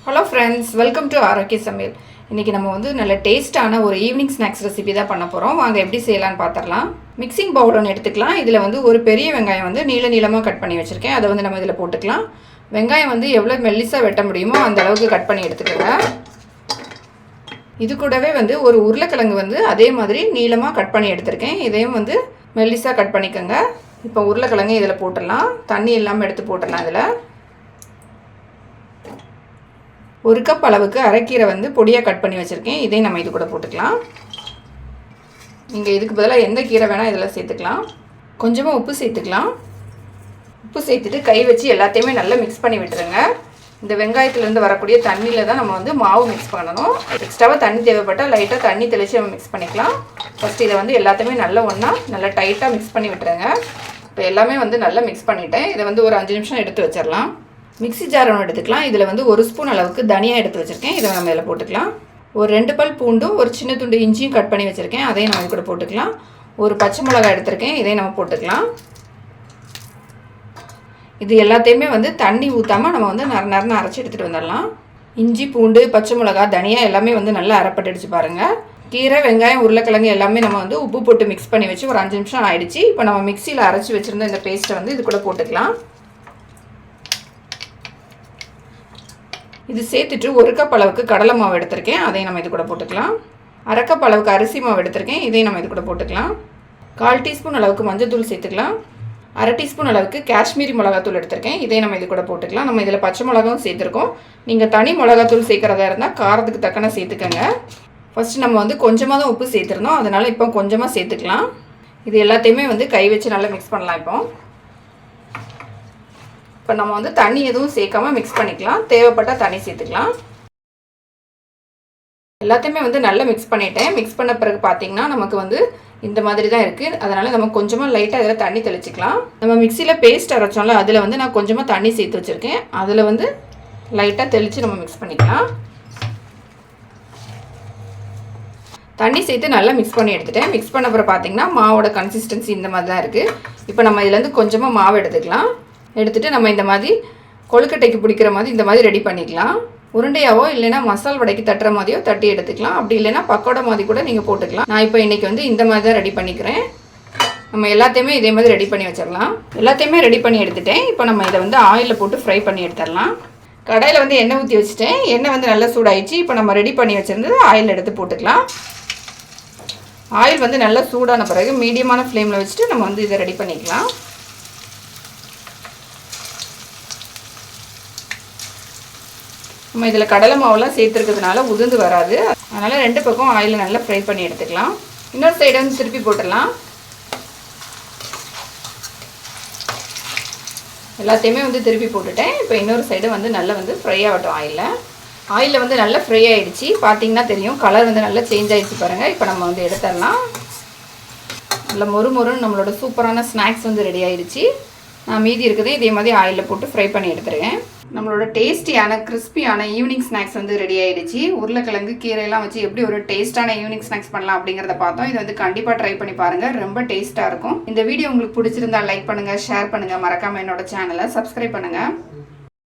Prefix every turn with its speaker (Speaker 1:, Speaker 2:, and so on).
Speaker 1: Hello friends, welcome to ஆரோக்கிய சமையல். இன்றைக்கி நம்ம வந்து நல்ல டேஸ்ட்டான ஒரு ஈவினிங் ஸ்நாக்ஸ் ரெசிபி தான் பண்ண போகிறோம். வாங்க எப்படி செய்யலான்னு பார்த்துடலாம். மிக்சிங் பவுல் ஒன்று எடுத்துக்கலாம். இதில் வந்து ஒரு பெரிய வெங்காயம் வந்து நீளமாக கட் பண்ணி வச்சுருக்கேன். அதை வந்து நம்ம இதில் போட்டுக்கலாம். வெங்காயம் வந்து எவ்வளோ மெல்லிஸாக வெட்ட முடியுமோ அந்த அளவுக்கு கட் பண்ணி எடுத்துக்கோங்க. இது கூடவே வந்து ஒரு உருளைக்கிழங்கு வந்து அதே மாதிரி நீளமாக கட் பண்ணி எடுத்திருக்கேன். இதையும் வந்து மெல்லிஸாக கட் பண்ணிக்கோங்க. இப்போ உருளைக்கிழங்கு இதில் போட்டுடலாம். தண்ணி இல்லாமல் எடுத்து போட்டுடலாம். இதில் ஒரு கப் அளவுக்கு அரைக்கீரை வந்து பொடியாக கட் பண்ணி வச்சுருக்கேன். இதையும் நம்ம இது கூட போட்டுக்கலாம். நீங்கள் இதுக்கு பதிலாக எந்த கீரை வேணால் இதில் சேர்த்துக்கலாம். கொஞ்சமாக உப்பு சேர்த்துக்கலாம். உப்பு சேர்த்துட்டு கை வச்சு எல்லாத்தையுமே நல்லா மிக்ஸ் பண்ணி விட்டுருங்க. இந்த வெங்காயத்துலேருந்து வரக்கூடிய தண்ணியில் தான் நம்ம வந்து மாவு மிக்ஸ் பண்ணணும். எக்ஸ்ட்ராவாக தண்ணி தேவைப்பட்டால் லைட்டாக தண்ணி தெளித்து நம்ம மிக்ஸ் பண்ணிக்கலாம். ஃபஸ்ட்டு இதை வந்து எல்லாத்தையுமே நல்லா நல்லா டைட்டாக மிக்ஸ் பண்ணி விட்டுருங்க. இப்போ எல்லாமே வந்து நல்லா மிக்ஸ் பண்ணிவிட்டேன். இதை வந்து ஒரு 5 நிமிஷம் எடுத்து வச்சிடலாம். மிக்ஸி ஜார் ஒன்று எடுத்துக்கலாம். இதில் வந்து 1 ஸ்பூன் அளவுக்கு தனியாக எடுத்து வச்சுருக்கேன். இதை நம்ம இதில் போட்டுக்கலாம். ஒரு 2 பல் பூண்டும் ஒரு சின்ன துண்டு இஞ்சியும் கட் பண்ணி வச்சுருக்கேன். அதையும் நம்ம இது கூட போட்டுக்கலாம். ஒரு பச்சை மிளகாய் எடுத்திருக்கேன். இதையும் நம்ம போட்டுக்கலாம். இது எல்லாத்தையுமே வந்து தண்ணி ஊற்றாமல் நம்ம வந்து நரன்னு அரைச்சி எடுத்துகிட்டு வந்துடலாம். இஞ்சி, பூண்டு, பச்சை மிளகாய், தனியாக எல்லாமே வந்து நல்லா அரைப்பட்டுடுச்சு பாருங்கள். கீரை, வெங்காயம், உருளைக்கிழங்கு எல்லாமே நம்ம வந்து உப்பு போட்டு மிக்ஸ் பண்ணி வச்சு ஒரு 5 நிமிஷம் ஆயிடுச்சு. இப்போ நம்ம மிக்சியில் அரைச்சி வச்சுருந்த இந்த பேஸ்ட்டை வந்து இது கூட போட்டுக்கலாம். இது சேர்த்துட்டு 1 கப் அளவுக்கு கடலை மாவு எடுத்திருக்கேன். அதையும் நம்ம இது கூட போட்டுக்கலாம். 1/2 கப் அளவுக்கு அரிசி மாவு எடுத்திருக்கேன். இதையும் நம்ம இது கூட போட்டுக்கலாம். 1/4 டீஸ்பூன் அளவுக்கு மஞ்சள் தூள் சேர்த்துக்கலாம். 1/2 டீஸ்பூன் அளவுக்கு காஷ்மீரி மிளகாத்தூள் எடுத்திருக்கேன். இதையும் நம்ம இது கூட போட்டுக்கலாம். நம்ம இதில் பச்சை மிளகாவும் சேர்த்துருக்கோம். நீங்கள் தனி மிளகாத்தூள் சேர்க்குறதா இருந்தால் காரத்துக்கு தக்கன சேர்த்துக்கோங்க. ஃபஸ்ட்டு நம்ம வந்து கொஞ்சமாக தான் உப்பு சேர்த்துருந்தோம். அதனால் இப்போ கொஞ்சமாக சேர்த்துக்கலாம். இது எல்லாத்தையுமே வந்து கை வச்சு நல்லா மிக்ஸ் பண்ணலாம். இப்போ நம்ம வந்து தண்ணி எதுவும் சேர்க்காம மிக்ஸ் பண்ணிக்கலாம். தேவைப்பட்டால் தண்ணி சேர்த்துக்கலாம். எல்லாத்தையுமே வந்து நல்லா மிக்ஸ் பண்ணிட்டேன். மிக்ஸ் பண்ண பிறகு பார்த்தீங்கன்னா நமக்கு வந்து இந்த மாதிரி தான் இருக்குது. அதனால் நம்ம கொஞ்சமாக லைட்டாக இதில் தண்ணி தெளிச்சிக்கலாம். நம்ம மிக்சியில் பேஸ்ட் அரைச்சோம்ல, அதில் வந்து நான் கொஞ்சமாக தண்ணி சேர்த்து வச்சுருக்கேன். அதில் வந்து லைட்டாக தெளித்து நம்ம மிக்ஸ் பண்ணிக்கலாம். தண்ணி சேர்த்து நல்லா மிக்ஸ் பண்ணி எடுத்துட்டேன். மிக்ஸ் பண்ண அப்புறம் பார்த்தீங்கன்னா மாவோட கன்சிஸ்டன்சி இந்த மாதிரி தான் இருக்குது. இப்போ நம்ம இதுலேருந்து கொஞ்சமாக மாவு எடுத்துக்கலாம். எடுத்துகிட்டு நம்ம இந்த மாதிரி கொழுக்கட்டைக்கு பிடிக்கிற மாதிரி இந்த மாதிரி ரெடி பண்ணிக்கலாம். உருண்டையாவோ இல்லைனா மசால் வடைக்கு தட்டுற மாதிரியோ தட்டி எடுத்துக்கலாம். அப்படி இல்லைனா பக்கோடா மாதிரி கூட நீங்கள் போட்டுக்கலாம். நான் இப்போ இன்றைக்கி வந்து இந்த மாதிரி தான் ரெடி பண்ணிக்கிறேன். நம்ம எல்லாத்தையுமே இதே மாதிரி ரெடி பண்ணி வச்சிடலாம். எல்லாத்தையுமே ரெடி பண்ணி எடுத்துட்டேன். இப்போ நம்ம இதை வந்து ஆயிலில் போட்டு ஃப்ரை பண்ணி எடுத்துடலாம். கடாயில் வந்து எண்ணெய் ஊற்றி வச்சுட்டேன். எண்ணெய் வந்து நல்லா சூடாயிடுச்சு. இப்போ நம்ம ரெடி பண்ணி வச்சுருந்தது ஆயில் எடுத்து போட்டுக்கலாம். ஆயில் வந்து நல்லா சூடான பிறகு மீடியமான ஃப்ளேமில் வச்சுட்டு நம்ம வந்து இதை ரெடி பண்ணிக்கலாம். நம்ம இதில் கடலை மாவுலாம் சேர்த்துருக்கிறதுனால உதிர்ந்து வராது. அதனால் 2 பக்கம் ஆயிலில் நல்லா ஃப்ரை பண்ணி எடுத்துக்கலாம். இன்னொரு சைடு வந்து திருப்பி போட்டுடலாம். எல்லாத்தையுமே வந்து திருப்பி போட்டுட்டேன். இப்போ இன்னொரு சைடு வந்து நல்லா வந்து ஃப்ரை ஆகட்டும். ஆயிலில் வந்து நல்லா ஃப்ரை ஆகிடுச்சு. பார்த்தீங்கன்னா தெரியும், கலர் வந்து நல்லா சேஞ்ச் ஆகிடுச்சு பாருங்கள். இப்போ நம்ம வந்து எடுத்துடலாம். நல்லா மொறுன்னு நம்மளோட சூப்பரான ஸ்நாக்ஸ் வந்து ரெடி ஆகிடுச்சு. நான் மீதி இருக்கிறதே இதே மாதிரி ஆயிலில் போட்டு ஃப்ரை பண்ணி எடுத்துருக்கேன். நம்மளோட டேஸ்டியான கிறிஸ்பியான ஈவினிங் ஸ்நாக்ஸ் வந்து ரெடி ஆகிடுச்சு. உருளைக்கிழங்கு, கீரையெல்லாம் வச்சு எப்படி ஒரு டேஸ்ட்டான ஈவினிங் ஸ்நாக்ஸ் பண்ணலாம் அப்படிங்கிறத பார்த்தோம். இது வந்து கண்டிப்பாக ட்ரை பண்ணி பாருங்கள். ரொம்ப டேஸ்ட்டாக இருக்கும். இந்த வீடியோ உங்களுக்கு பிடிச்சிருந்தா லைக் பண்ணுங்கள், ஷேர் பண்ணுங்கள். மறக்காமல் என்னோட சேனலை சப்ஸ்கிரைப் பண்ணுங்கள்.